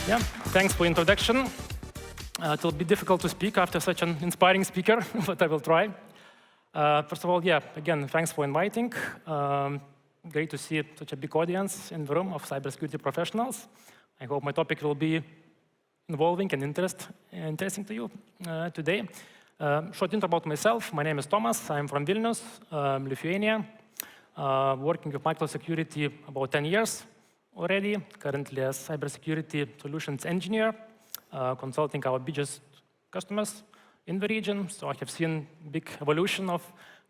Yeah, thanks for introduction. It will be difficult to speak after such an inspiring speaker, but I will try. First of all, yeah, again, thanks for inviting. Great to see such a big audience in the room of cybersecurity professionals. I hope my topic will be involving and interesting to you today. Short intro about myself. My name is Tomas. I'm from Vilnius, Lithuania. Working with microsecurity about 10 years already. Currently as cybersecurity solutions engineer, consulting our biggest customers in the region. So I have seen big evolution of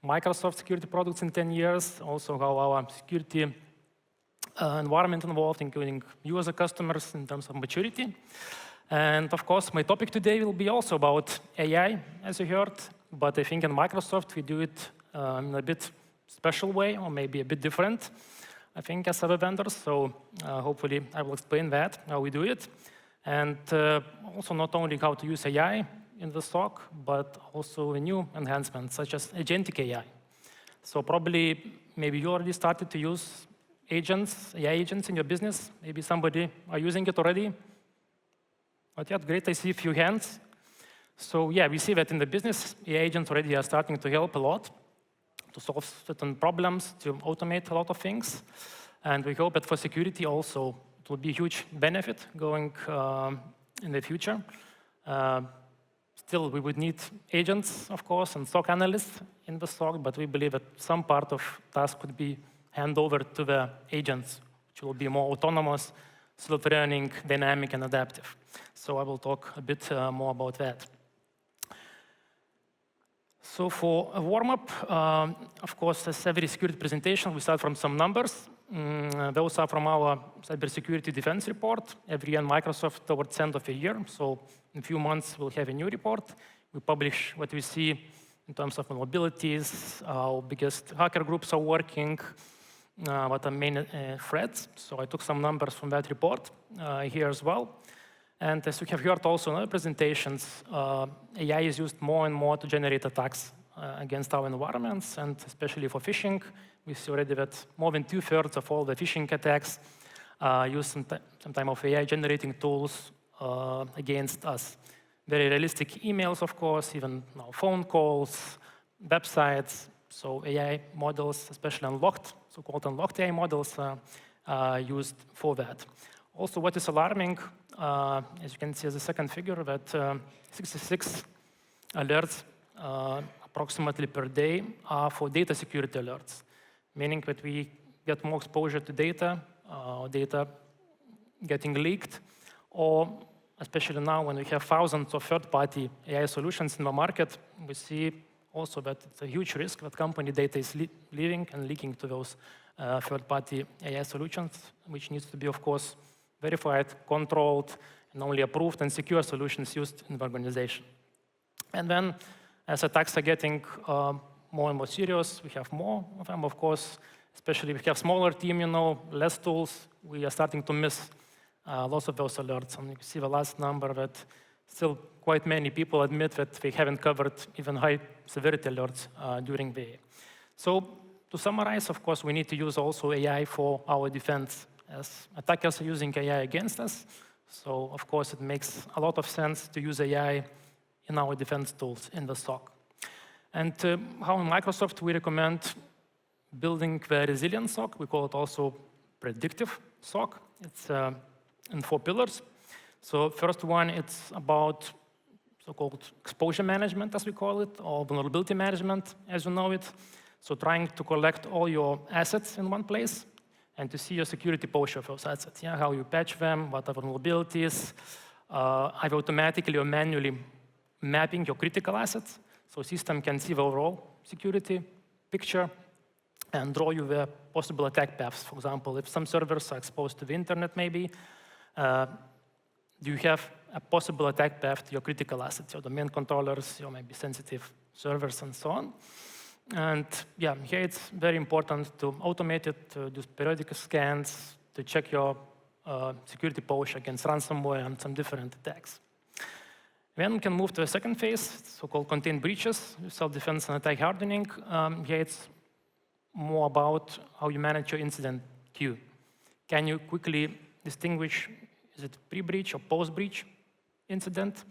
Microsoft security products in 10 years. Also how our security environment involved, including you as a customers in terms of maturity. And of course, my topic today will be also about AI, as you heard. But I think in Microsoft, we do it in a bit special way, or maybe a bit different, I think, as other vendors. So hopefully, I will explain that, how we do it. And also not only how to use AI in the SOC, but also new enhancements, such as agentic AI. So probably, maybe you already started to use agents, AI agents in your business. Maybe somebody are using it already. Not yet, great, I see a few hands. So yeah, we see that in the business, AI agents already are starting to help a lot to solve certain problems, to automate a lot of things. And we hope that for security also, it will be a huge benefit going in the future. Still, we would need agents, of course, and SOC analysts in the SOC, but we believe that some part of task could be handed over to the agents, which will be more autonomous, self-learning, dynamic, and adaptive. So I will talk a bit more about that. So for a warm-up, of course, as every security presentation, we start from some numbers. Those are from our cybersecurity defense report. Every year in Microsoft towards the end of the year. So in a few months, we'll have a new report. We publish what we see in terms of vulnerabilities, how biggest hacker groups are working, what are main threats. So I took some numbers from that report here as well. And as we have heard also in other presentations, AI is used more and more to generate attacks against our environments, and especially for phishing. We see already that more than 2/3 of all the phishing attacks use some type of AI generating tools against us. Very realistic emails, of course, even phone calls, websites. So AI models, especially unlocked, so-called unlocked AI models, are used for that. Also, what is alarming, as you can see as a second figure, that 66 alerts approximately per day are for data security alerts, meaning that we get more exposure to data getting leaked, or especially now when we have thousands of third-party AI solutions in the market, we see also that it's a huge risk that company data is leaving and leaking to those third-party AI solutions, which needs to be, of course, verified, controlled, and only approved and secure solutions used in the organization. And then, as attacks are getting more and more serious, we have more of them, of course. Especially if we have smaller team, less tools, we are starting to miss lots of those alerts. And you see the last number that still quite many people admit that they haven't covered even high severity alerts during the year. So to summarize, of course, we need to use also AI for our defense, as attackers are using AI against us. So, of course, it makes a lot of sense to use AI in our defense tools in the SOC. And how in Microsoft we recommend building the resilient SOC. We call it also predictive SOC. It's in 4 pillars. So first one, it's about so-called exposure management, as we call it, or vulnerability management, as you know it. So trying to collect all your assets in one place and to see your security posture of those assets, how you patch them, what are vulnerabilities, either automatically or manually mapping your critical assets. So system can see the overall security picture and draw you the possible attack paths. For example, if some servers are exposed to the internet, maybe, do you have a possible attack path to your critical assets, your domain controllers, your maybe sensitive servers, and so on. And yeah, here it's very important to automate it, to do periodic scans, to check your security posture against ransomware and some different attacks. Then we can move to a second phase, so-called contained breaches, self-defense and attack hardening. Here it's more about how you manage your incident queue. Can you quickly distinguish Is it pre-breach or post-breach incident?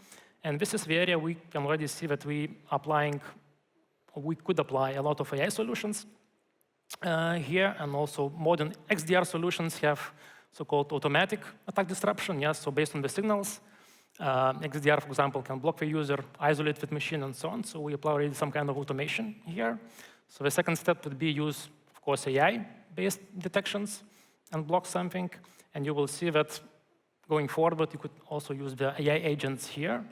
And this is the area we can already see that we could apply a lot of AI solutions here, and also modern XDR solutions have so-called automatic attack disruption. Yes, so based on the signals, XDR, for example, can block the user, isolate the machine, and so on. So we apply already some kind of automation here. So the second step would be use, of course, AI-based detections and block something. And you will see that going forward, you could also use the AI agents here,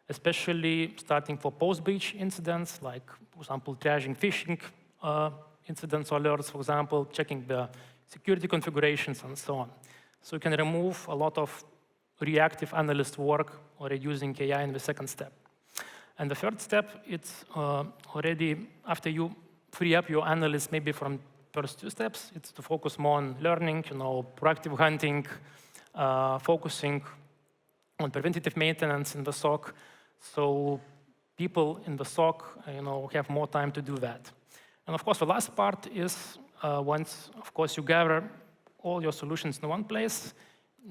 especially starting for post-breach incidents, like, for example, triaging phishing incidents or alerts, for example, checking the security configurations, and so on. So you can remove a lot of reactive analyst work already using AI in the second step. And the third step, it's already after you free up your analysts maybe from first two steps, it's to focus more on learning, proactive hunting, focusing on preventative maintenance in the SOC. So people in the SOC, have more time to do that. And of course, the last part is once, of course, you gather all your solutions in one place,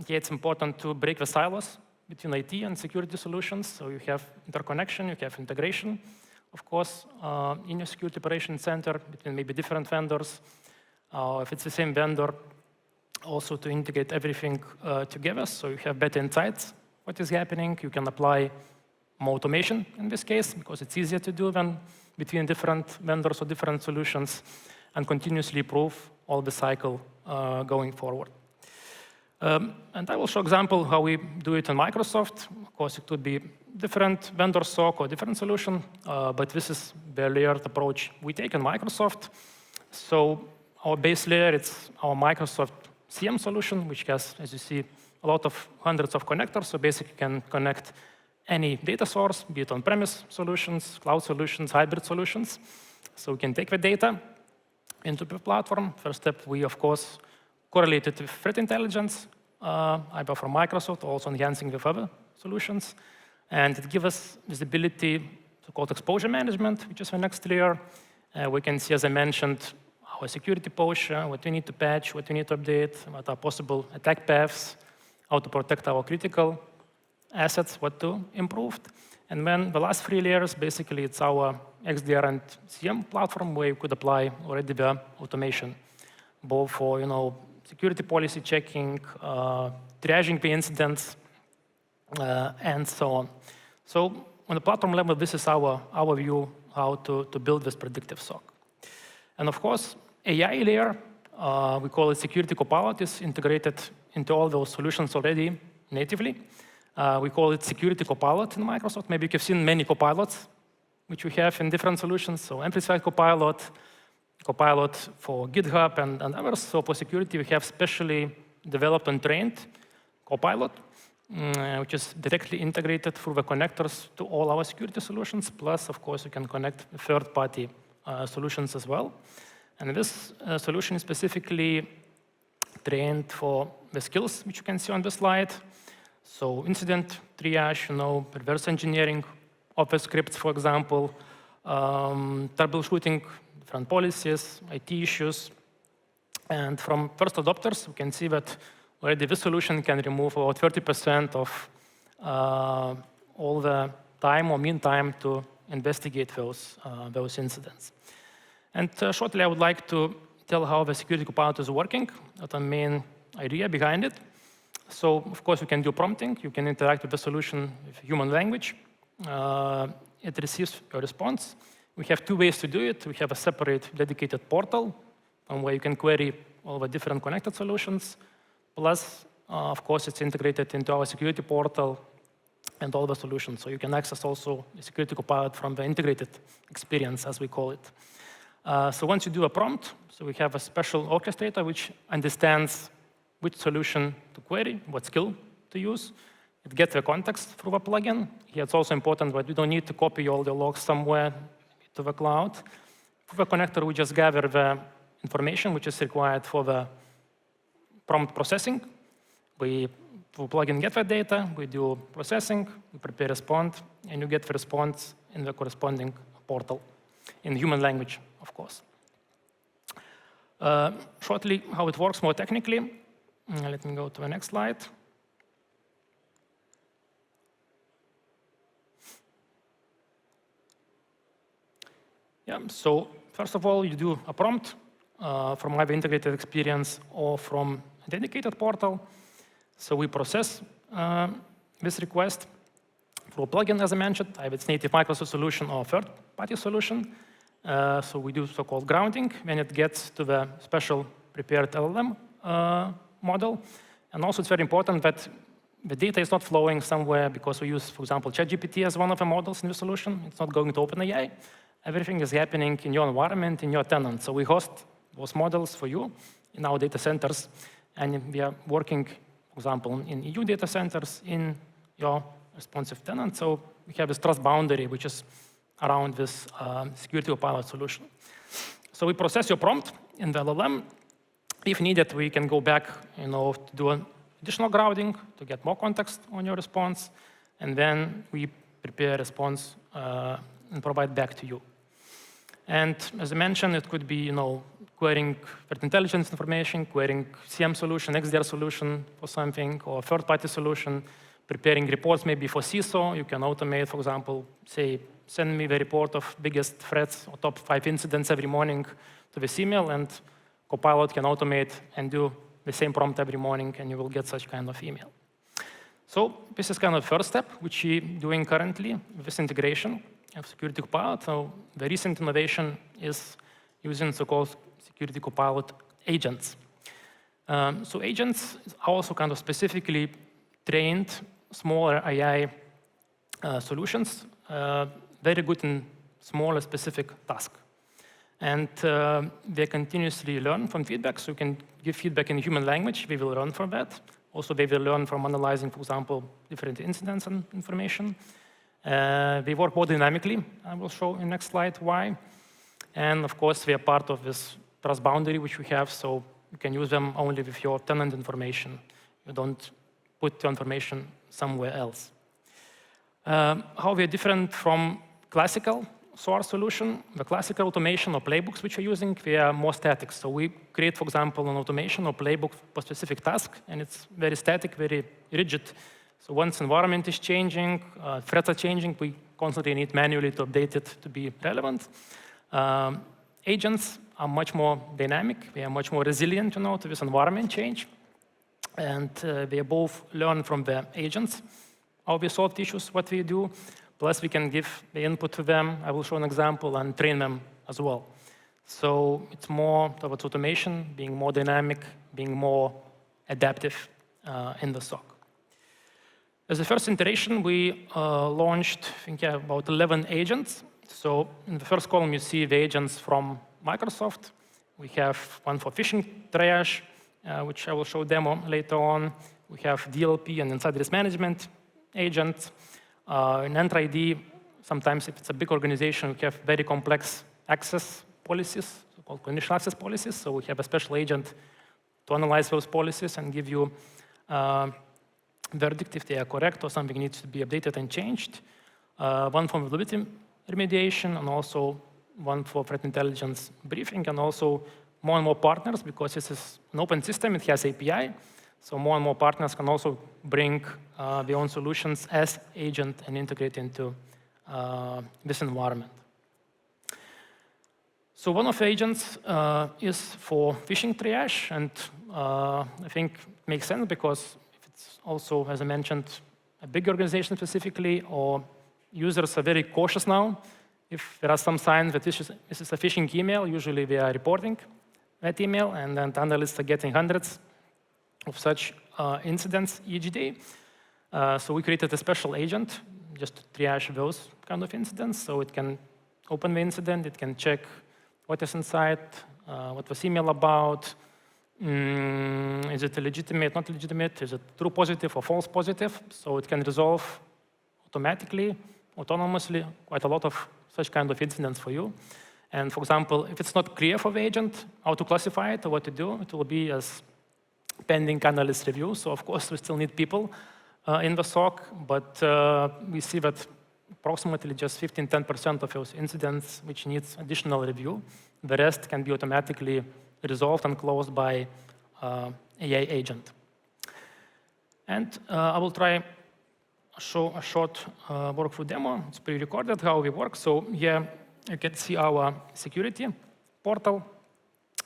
it's important to break the silos between IT and security solutions. So you have interconnection, you have integration, of course, in your security operations center between maybe different vendors. If it's the same vendor, also to integrate everything together, so you have better insights what is happening. You can apply more automation in this case, because it's easier to do than between different vendors or different solutions, and continuously improve all the cycle going forward. And I will show example how we do it in Microsoft. Of course, it could be different vendor SOC or different solution, but this is the layered approach we take in Microsoft. So our base layer, it's our Microsoft CM solution, which has, as you see, a lot of hundreds of connectors. So basically, you can connect any data source, be it on-premise solutions, cloud solutions, hybrid solutions. So we can take the data into the platform. First step, we, of course, correlate it with threat intelligence, either from Microsoft or also enhancing with other solutions. And it gives us visibility, so-called exposure management, which is the next layer. We can see, as I mentioned, our security posture, what we need to patch, what we need to update, what are possible attack paths, how to protect our critical assets, what to improve. And then the last three layers, basically, it's our XDR and CM platform, where you could apply already the automation, both for security policy checking, triaging the incidents, and so on. So on the platform level, this is our view how to build this predictive SOC. And of course, AI layer, we call it Security Copilot, is integrated into all those solutions already natively. We call it Security Copilot in Microsoft. Maybe you've seen many copilots, which we have in different solutions. So Amplified Copilot, Copilot for GitHub, and others. So for security, we have specially developed and trained Copilot, which is directly integrated through the connectors to all our security solutions. Plus, of course, you can connect third-party solutions as well. And this solution is specifically trained for the skills, which you can see on the slide. So incident triage, reverse engineering, Office scripts, for example, troubleshooting different policies, IT issues. And from first adopters, we can see that already this solution can remove about 30% of all the time or mean time to investigate those incidents. And shortly, I would like to tell how the Security Copilot is working, the main idea behind it. So, of course, you can do prompting. You can interact with the solution with human language. It receives a response. We have two ways to do it. We have a separate dedicated portal where you can query all the different connected solutions. Plus, of course, it's integrated into our security portal and all the solutions. So you can access also the Security Copilot from the integrated experience, as we call it. So once you do a prompt, so we have a special orchestrator which understands which solution to query, what skill to use. It gets the context through a plugin. Here it's also important that we don't need to copy all the logs somewhere to the cloud. Through the connector, we just gather the information which is required for the prompt processing. We plugin get the data, we do processing, we prepare response, and you get the response in the corresponding portal, in human language, of course. Shortly, how it works more technically. Let me go to the next slide. Yeah, so first of all, you do a prompt from either integrated experience or from a dedicated portal. So we process this request through a plugin, as I mentioned, either it's native Microsoft solution or third-party solution. So we do so-called grounding when it gets to the special prepared LLM model. And also it's very important that the data is not flowing somewhere because we use, for example, ChatGPT as one of the models in the solution. It's not going to OpenAI. Everything is happening in your environment, in your tenant. So we host those models for you in our data centers. And we are working, for example, in EU data centers in your responsive tenant. So we have this trust boundary, which is around this security copilot solution. So we process your prompt in the LLM. If needed, we can go back to do an additional grounding to get more context on your response. And then we prepare a response and provide back to you. And as I mentioned, it could be querying threat intelligence information, querying CM solution, XDR solution for something, or third-party solution, preparing reports maybe for CISO. You can automate, for example, say, send me the report of biggest threats or top 5 incidents every morning to this email, and Copilot can automate and do the same prompt every morning, and you will get such kind of email. So this is kind of the first step, which we're doing currently with this integration of Security Copilot. So the recent innovation is using so-called Security Copilot agents. So agents are also kind of specifically trained smaller AI solutions, very good in smaller specific tasks. And they continuously learn from feedback, so you can give feedback in human language. We will learn from that. Also, they will learn from analyzing, for example, different incidents and information. They work more dynamically. I will show in the next slide why. And of course, we are part of this trust boundary which we have, so you can use them only with your tenant information. You don't put your information somewhere else. How we are different from classical SOAR solution? The classical automation or playbooks which we're using, they are more static. So we create, for example, an automation or playbook for specific task, and it's very static, very rigid. So once environment is changing, threats are changing, we constantly need manually to update it to be relevant. Agents are much more dynamic. They are much more resilient to this environment change. And they both learn from the agents how we solve issues, what we do. Plus, we can give the input to them. I will show an example and train them as well. So it's more towards automation, being more dynamic, being more adaptive in the SOC. As a first iteration, we launched, I think, about 11 agents. So in the first column, you see the agents from Microsoft. We have one for phishing triage, which I will show demo later on. We have DLP and inside risk management agent. In Enter ID, sometimes if it's a big organization, we have very complex access policies, called conditional access policies. So we have a special agent to analyze those policies and give you verdict if they are correct or something needs to be updated and changed. One for vulnerability remediation, and also one for threat intelligence briefing, and also more and more partners, because this is an open system, it has API. So more and more partners can also bring their own solutions as agent and integrate into this environment. So one of the agents is for phishing triage, and I think it makes sense because if it's also, as I mentioned, a big organization specifically, or users are very cautious now. If there are some signs that this is a phishing email, usually we are reporting that email, and then the analysts are getting hundreds of such incidents each day. So we created a special agent just to triage those kind of incidents. So it can open the incident, it can check what is inside, what was email about, is it legitimate, not legitimate, is it true positive or false positive. So it can resolve automatically, autonomously, quite a lot of such kind of incidents for you. And for example, if it's not clear for the agent how to classify it or what to do, it will be as pending analyst review. So of course, we still need people in the SOC, but we see that approximately just 15–10% of those incidents which needs additional review. The rest can be automatically resolved and closed by AI agent. And I will try show a short workflow demo. It's pre-recorded how we work. So here you can see our security portal.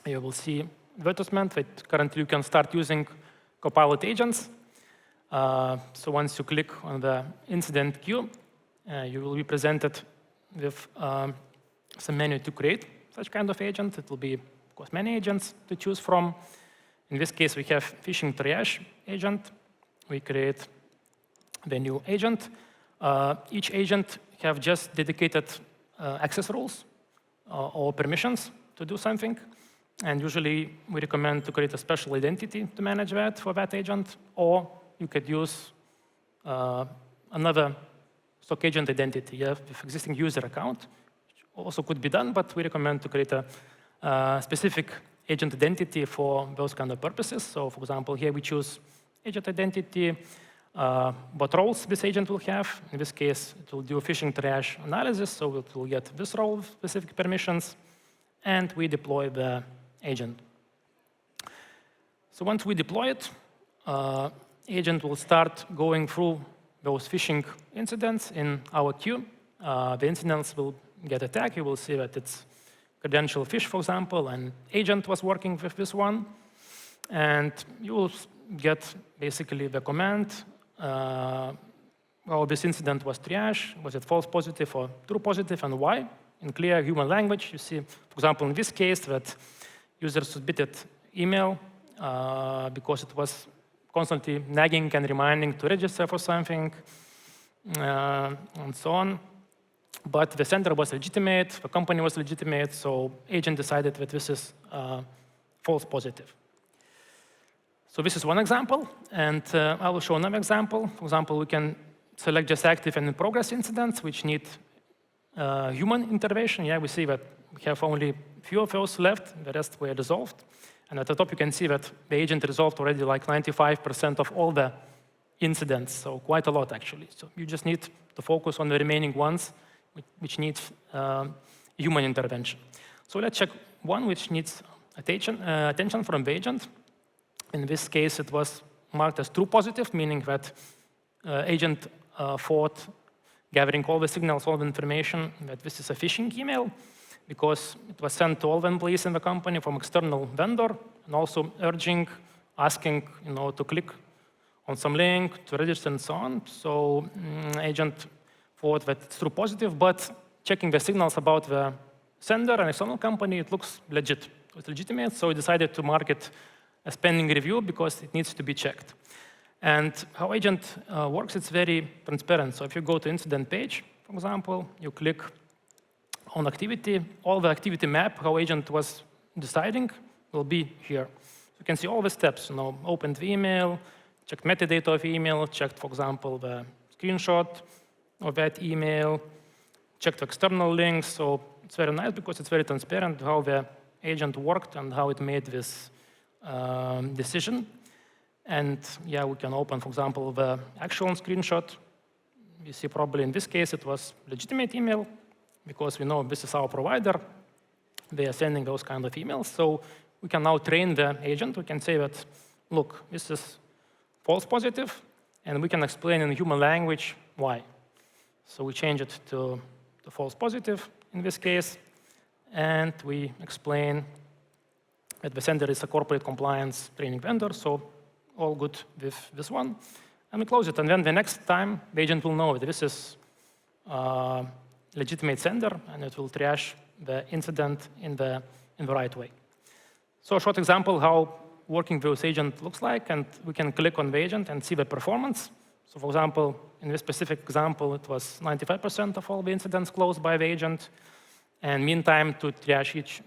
You will see advertisement that currently you can start using Copilot agents. So once you click on the incident queue, you will be presented with some menu to create such kind of agent. It will be, of course, many agents to choose from. In this case, we have phishing triage agent. We create the new agent. Each agent have just dedicated access rules or permissions to do something. And usually, we recommend to create a special identity to manage that for that agent, or you could use another stock agent identity with existing user account. Also could be done, but we recommend to create a specific agent identity for those kind of purposes. So, for example, here we choose agent identity, what roles this agent will have. In this case, it will do phishing triage analysis, so it will get this role with specific permissions, and we deploy the agent. So once we deploy it, agent will start going through those phishing incidents in our queue. The incidents will get attacked. You will see that it's credential phish, for example, and agent was working with this one. And you will get basically the command, well, this incident was triage, was it false positive or true positive, and why? In clear human language, you see, for example, in this case, that user submitted email because it was constantly nagging and reminding to register for something, and so on. But the sender was legitimate, the company was legitimate, so agent decided that this is false positive. So this is one example, and I will show another example. For example, we can select just active and in progress incidents which need human intervention. Yeah, we see that we have only few of those left, the rest were resolved. And at the top, you can see that the agent resolved already like 95% of all the incidents, so quite a lot, actually. So you just need to focus on the remaining ones which need human intervention. So let's check one which needs attention from the agent. In this case, it was marked as true positive, meaning that agent thought, gathering all the signals, all the information, that this is a phishing email, because it was sent to all the employees in the company from external vendor, and also urging, asking, to click on some link to register and so on. So agent thought that it's true positive, but checking the signals about the sender and external company, it looks legit. It's legitimate, so he decided to mark it as pending review because it needs to be checked. And how agent works, it's very transparent. So if you go to incident page, for example, you click on activity, all the activity map, how agent was deciding, will be here. You can see all the steps, opened the email, checked metadata of email, checked, for example, the screenshot of that email, checked external links. So it's very nice because it's very transparent how the agent worked and how it made this decision. And yeah, we can open, for example, the actual screenshot. You see probably in this case it was legitimate email because we know this is our provider. They are sending those kind of emails. So we can now train the agent. We can say that, look, this is false positive, and we can explain in human language why. So we change it to false positive in this case, and we explain that the sender is a corporate compliance training vendor, so all good with this one. And we close it, and then the next time, the agent will know that this is a legitimate sender, and it will triage the incident in the right way. So a short example how working with agent looks like, and we can click on the agent and see the performance. So for example, in this specific example, it was 95% of all the incidents closed by the agent, and mean time to triage each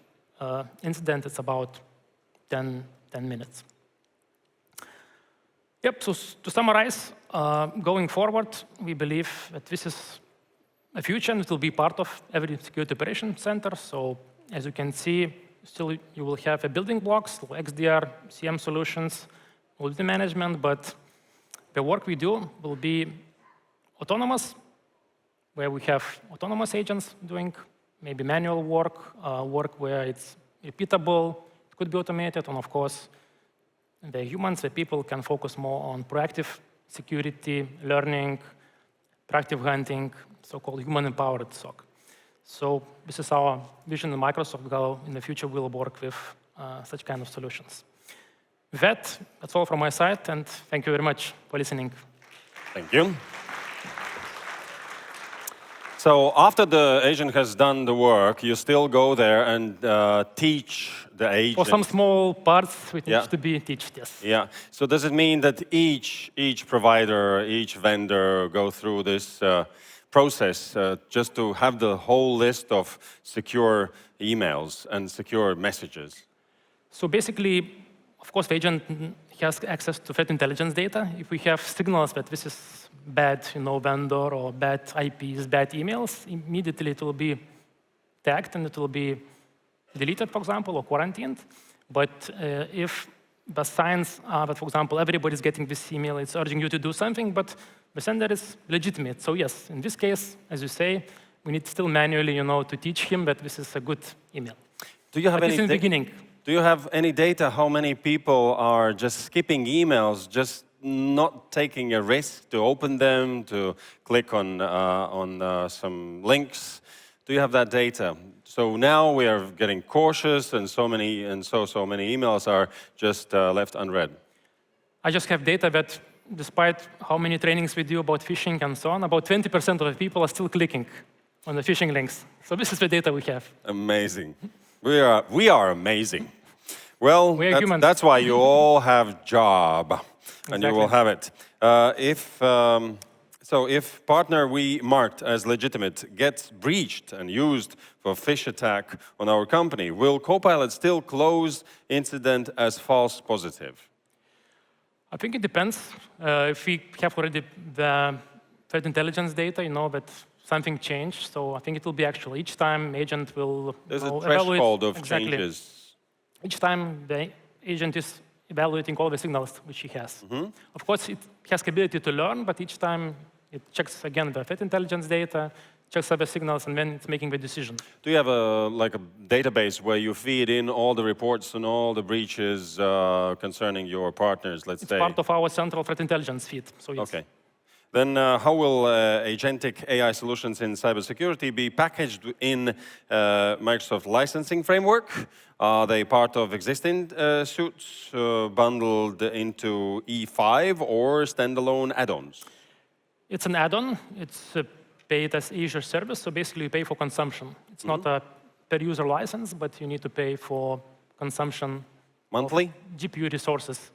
incident is about 10 minutes. Yep, so to summarize, going forward, we believe that this is a future and it will be part of every security operation center. So as you can see, still you will have a building blocks, XDR, CM solutions, vulnerability management, but the work we do will be autonomous, where we have autonomous agents doing maybe manual work, work where it's repeatable, it could be automated, and of course, the humans, the people can focus more on proactive security, learning, proactive hunting, so-called human-empowered SOC. So this is our vision in Microsoft, how in the future we'll work with such kind of solutions. With that, that's all from my side, and thank you very much for listening. Thank you. So after the agent has done the work, you still go there and teach the agent. For some small parts, it needs to be taught, yes. Yeah. So does it mean that each provider, each vendor go through this process just to have the whole list of secure emails and secure messages? So basically, of course, the agent has access to threat intelligence data. If we have signals that this is bad, vendor or bad IPs, bad emails, immediately it will be tagged and it will be deleted, for example, or quarantined. But if the signs are that, for example, everybody's getting this email, it's urging you to do something, but the sender is legitimate. So yes, in this case, as you say, we need still manually, to teach him that this is a good email. Do you have in the beginning. Do you have any data how many people are just skipping emails, just not taking a risk to open them, to click on some links? Do you have that data? So now we are getting cautious, and so many emails are just left unread. I just have data that, despite how many trainings we do about phishing and so on, about 20% of the people are still clicking on the phishing links. So this is the data we have. Amazing. We are amazing. Well, that's why you all have job, and you will have it. If partner we marked as legitimate gets breached and used for phish attack on our company, will Copilot still close incident as false positive? I think it depends. If we have already the threat intelligence data, that something changed. So I think it will be actual. Each time agent will There's a threshold of changes. Each time the agent is evaluating all the signals which he has. Of course, it has the ability to learn, but each time it checks again the threat intelligence data, checks other signals, and then it's making the decision. Do you have a database where you feed in all the reports and all the breaches concerning your partners, let's say? It's part of our central threat intelligence feed. So yes. Okay. Then how will agentic AI solutions in cybersecurity be packaged in Microsoft licensing framework? Are they part of existing suites bundled into E5 or standalone add-ons? It's an add-on. It's paid as Azure service, so basically you pay for consumption. It's not a per-user license, but you need to pay for consumption. Monthly? GPU resources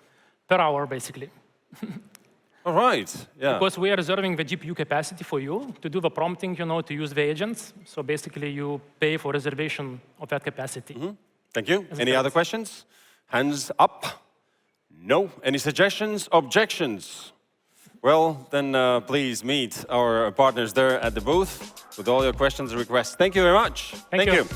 per hour, basically. All right, yeah. Because we are reserving the GPU capacity for you to do the prompting, to use the agents. So basically, you pay for reservation of that capacity. Thank you. Any other questions? Hands up. No. Any suggestions? Objections? Well, then please meet our partners there at the booth with all your questions and requests. Thank you very much. Thank you.